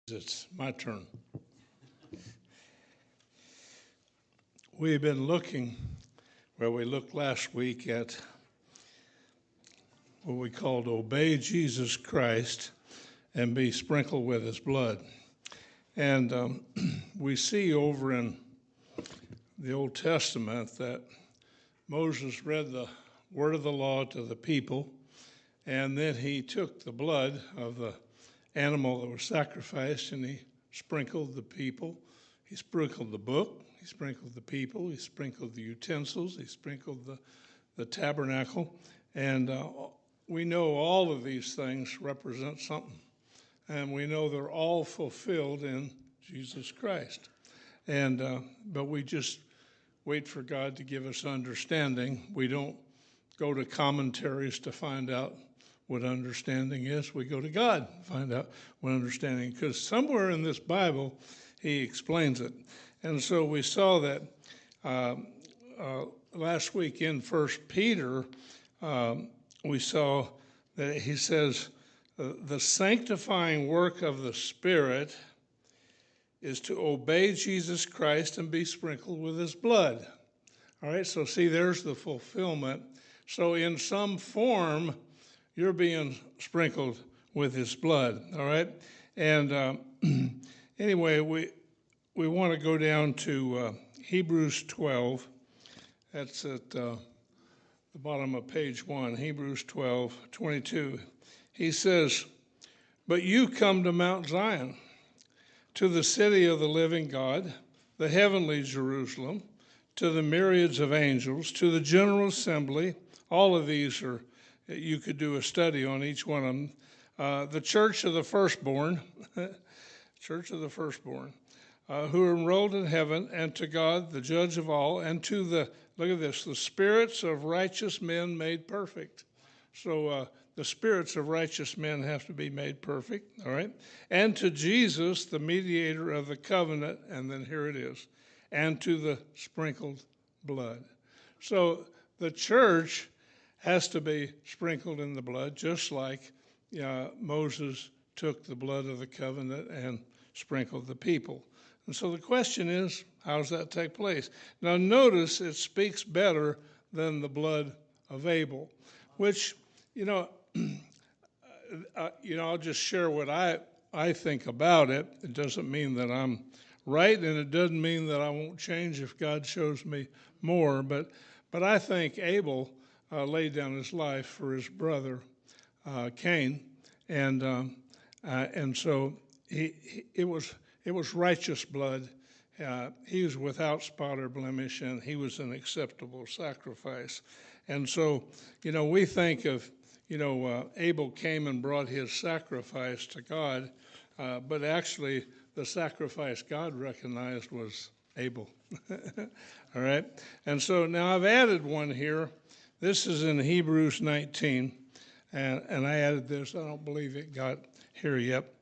It's my turn. We've been looking, we looked last week at what we called obey Jesus Christ and be sprinkled with his blood. And we see over in the Old Testament that Moses read the word of the law to the people, and then he took the blood of the animal that was sacrificed and he sprinkled the people. He sprinkled the book, he sprinkled the people, he sprinkled the utensils, he sprinkled the tabernacle. And we know all of these things represent something. And we know they're all fulfilled in Jesus Christ. And but we just wait for God to give us understanding. We don't go to commentaries to find out what understanding is. We go to God to find out what understanding, because somewhere in this Bible, he explains it. And so we saw that last week in 1 Peter, we saw that he says, the sanctifying work of the Spirit is to obey Jesus Christ and be sprinkled with his blood. All right, so see, there's the fulfillment. So in some form, you're being sprinkled with his blood, all right? And anyway, we want to go down to Hebrews 12. That's at the bottom of page 1, Hebrews 12:22. He says, "But you come to Mount Zion, to the city of the living God, the heavenly Jerusalem, to the myriads of angels, to the general assembly." All of these are, you could do a study on each one of them. The church of the firstborn, church of the firstborn, who are enrolled in heaven, and to God, the judge of all, and to the, look at this, the spirits of righteous men made perfect. So the spirits of righteous men have to be made perfect, all right? And to Jesus, the mediator of the covenant, and then here it is, and to the sprinkled blood. So the church has to be sprinkled in the blood, just like Moses took the blood of the covenant and sprinkled the people. And so the question is, how does that take place? Now notice it speaks better than the blood of Abel, which, I'll just share what I think about it. It doesn't mean that I'm right, and it doesn't mean that I won't change if God shows me more, but I think Abel laid down his life for his brother Cain, and so it was righteous blood. He was without spot or blemish, and he was an acceptable sacrifice. And so, we think of, Abel came and brought his sacrifice to God, but actually the sacrifice God recognized was Abel. All right? And so now I've added one here. This is in Hebrews 19, and I added this. I don't believe it got here yet,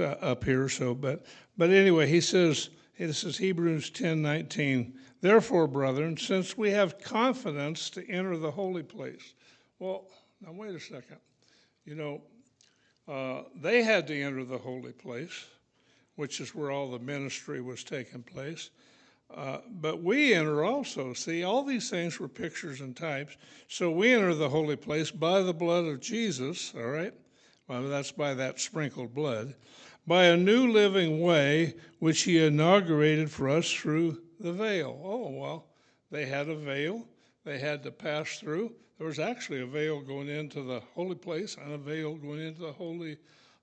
up here. So, but anyway, he says, this is Hebrews 10:19. "Therefore, brethren, since we have confidence to enter the holy place." Well, now wait a second. They had to enter the holy place, which is where all the ministry was taking place. But we enter also. See, all these things were pictures and types. So we enter the holy place by the blood of Jesus, all right? Well, that's by that sprinkled blood, by a new living way which he inaugurated for us through the veil. Oh, well, they had a veil they had to pass through. There was actually a veil going into the holy place and a veil going into the Holy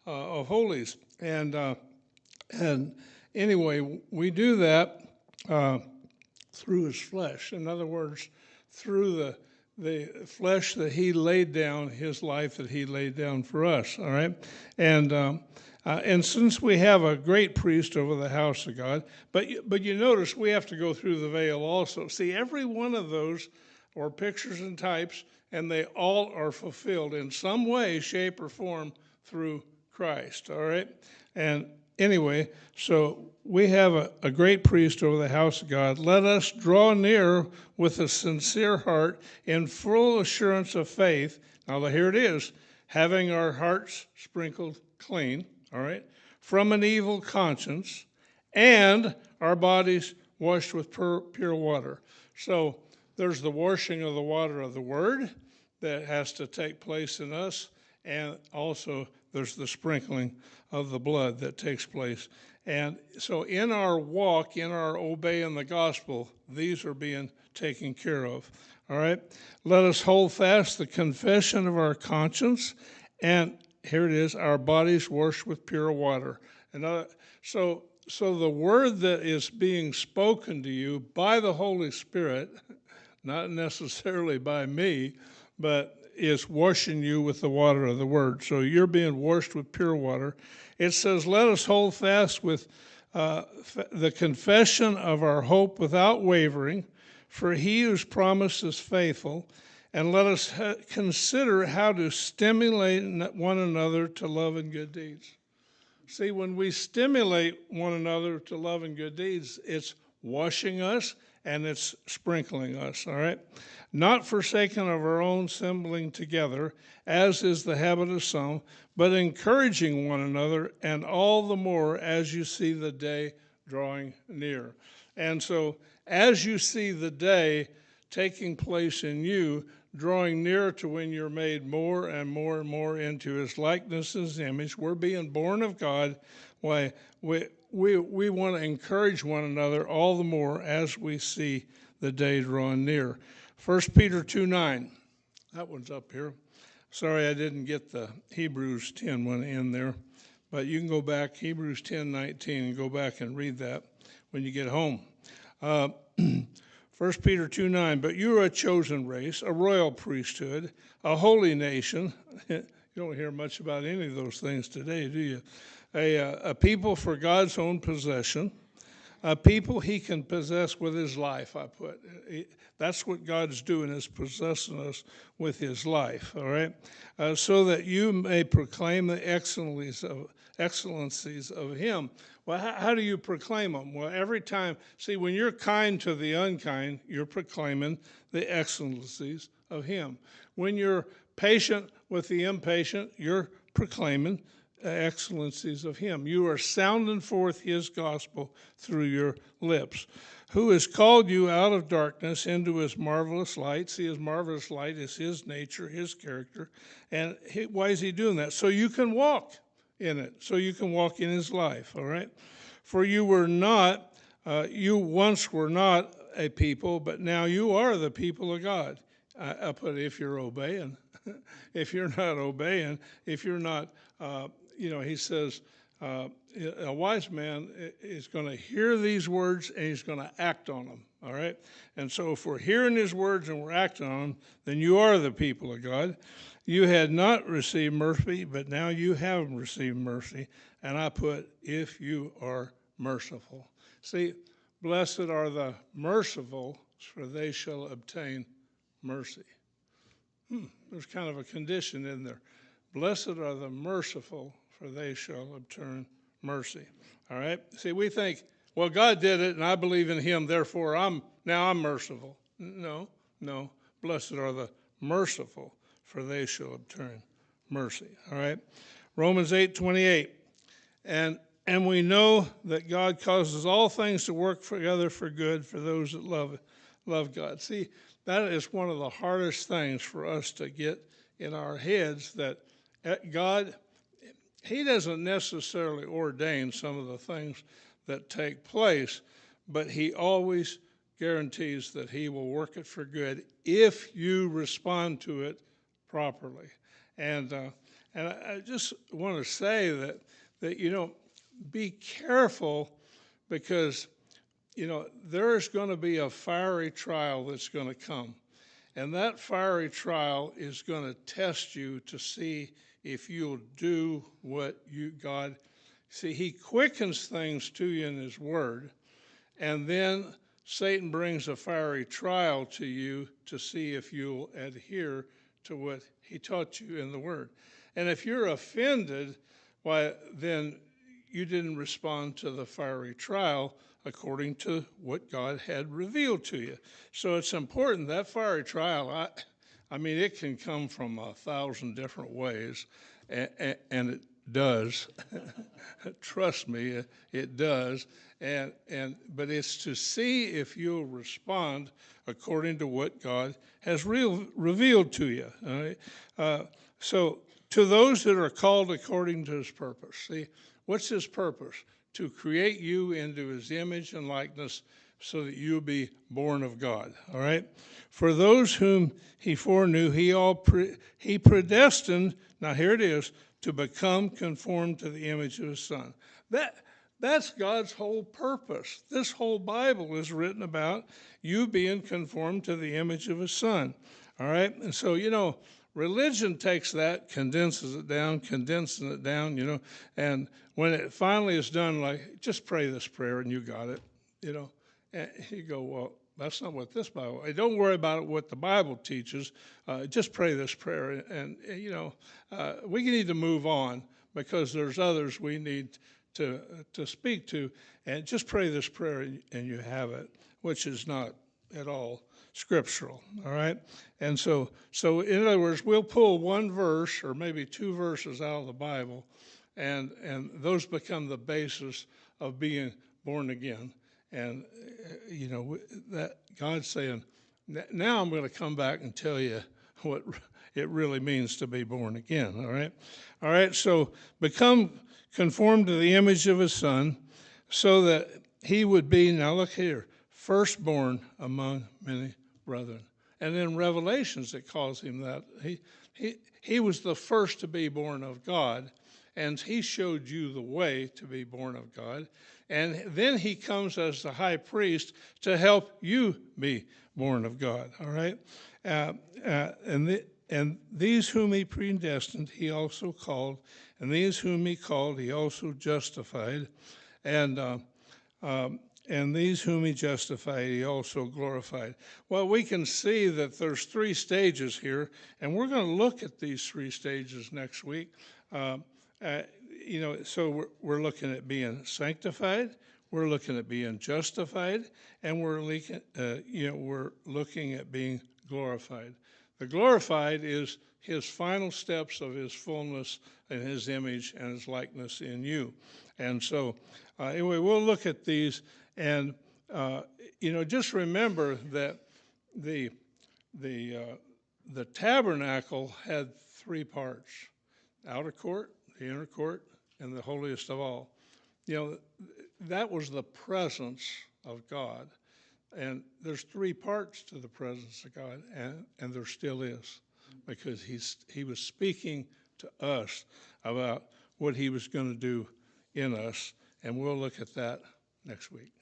of Holies. And anyway, we do that through his flesh. In other words, through the flesh that he laid down, his life that he laid down for us, all right? And since we have a great priest over the house of God, but you notice we have to go through the veil also. See, every one of those are pictures and types, and they all are fulfilled in some way, shape, or form through Christ, all right? And anyway, so we have a great priest over the house of God. Let us draw near with a sincere heart in full assurance of faith. Now here it is, having our hearts sprinkled clean, all right, from an evil conscience, and our bodies washed with pure water. So there's the washing of the water of the Word that has to take place in us, and also there's the sprinkling of the blood that takes place. And so in our walk, in our obeying the gospel, these are being taken care of. All right? Let us hold fast the confession of our conscience, and here it is, our bodies washed with pure water. And so the word that is being spoken to you by the Holy Spirit, not necessarily by me, but is washing you with the water of the word. So you're being washed with pure water. It says, let us hold fast with the confession of our hope without wavering, for he who's promised is faithful. And let us consider how to stimulate one another to love and good deeds. See, when we stimulate one another to love and good deeds, it's washing us and it's sprinkling us, all right? Not forsaken of our own assembling together, as is the habit of some, but encouraging one another, and all the more as you see the day drawing near. And so, as you see the day taking place in you, drawing near to when you're made more and more and more into his likeness, his image, we're being born of God. Why, we want to encourage one another all the more as we see the day drawing near. 1 Peter 2:9, that one's up here. Sorry I didn't get the Hebrews 10 one in there, but you can go back, Hebrews 10:19, and go back and read that when you get home. 1 Peter 2:9, but you are a chosen race, a royal priesthood, a holy nation. You don't hear much about any of those things today, do you? A people for God's own possession, a people he can possess with his life, I put. That's what God's doing, is possessing us with his life, all right? So that you may proclaim the excellencies of him. Well, how do you proclaim them? Well, every time, see, when you're kind to the unkind, you're proclaiming the excellencies of him. When you're patient with the impatient, you're proclaiming the excellencies of him. You are sounding forth his gospel through your lips. Who has called you out of darkness into his marvelous light. See, his marvelous light is his nature, his character. And why is he doing that? So you can walk in it. So you can walk in his life, all right? For you once were not a people, but now you are the people of God. I put if you're obeying. If you're not obeying, if you're not, he says, a wise man is going to hear these words and he's going to act on them, all right? And so if we're hearing his words and we're acting on them, then you are the people of God. You had not received mercy, but now you have received mercy. And I put, if you are merciful. See, blessed are the merciful, for they shall obtain mercy. There's kind of a condition in there. Blessed are the merciful, for they shall obtain mercy. All right? See, we think, well, God did it, and I believe in him, therefore I'm merciful. No. Blessed are the merciful, for they shall obtain mercy. All right? Romans 8:28. And we know that God causes all things to work together for good for those that love God. See, that is one of the hardest things for us to get in our heads, that God, he doesn't necessarily ordain some of the things that take place, but he always guarantees that he will work it for good if you respond to it properly. And I just want to say that be careful, because there's going to be a fiery trial that's going to come. And that fiery trial is going to test you to see if you'll do what God. See, he quickens things to you in his word, and then Satan brings a fiery trial to you to see if you'll adhere to what he taught you in the word. And if you're offended, why, then you didn't respond to the fiery trial according to what God had revealed to you. So it's important, that fiery trial, I mean, it can come from 1,000 different ways, and does. Trust me, it does. But it's to see if you'll respond according to what God has revealed to you. All right? So to those that are called according to his purpose. See, what's his purpose? To create you into his image and likeness so that you'll be born of God. All right? For those whom he foreknew, he predestined, now here it is, to become conformed to the image of his Son. That's God's whole purpose. This whole Bible is written about you being conformed to the image of his Son. All right? And so, religion takes that, condenses it down, and when it finally is done, like, just pray this prayer and you got it, And you go, well, that's not what this Bible. Don't worry about what the Bible teaches. Just pray this prayer, and we need to move on because there's others we need to speak to, and just pray this prayer and you have it, which is not at all scriptural. All right, and so in other words, we'll pull one verse or maybe two verses out of the Bible, and those become the basis of being born again. And, that God's saying, now I'm going to come back and tell you what it really means to be born again, all right? All right, so become conformed to the image of his Son so that he would be, now look here, firstborn among many brethren. And in Revelations it calls him that. He was the first to be born of God, and he showed you the way to be born of God. And then he comes as the high priest to help you be born of God, all right? And these whom he predestined, he also called. And these whom he called, he also justified. And these whom he justified, he also glorified. Well, we can see that there's three stages here, and we're going to look at these three stages next week. So we're looking at being sanctified, we're looking at being justified, and we're looking at being glorified. The glorified is his final steps of his fullness and his image and his likeness in you. And so, anyway, we'll look at these, and just remember that the tabernacle had three parts: outer court, the inner court, and the holiest of all. That was the presence of God. And there's three parts to the presence of God, and there still is, because he was speaking to us about what he was going to do in us, and we'll look at that next week.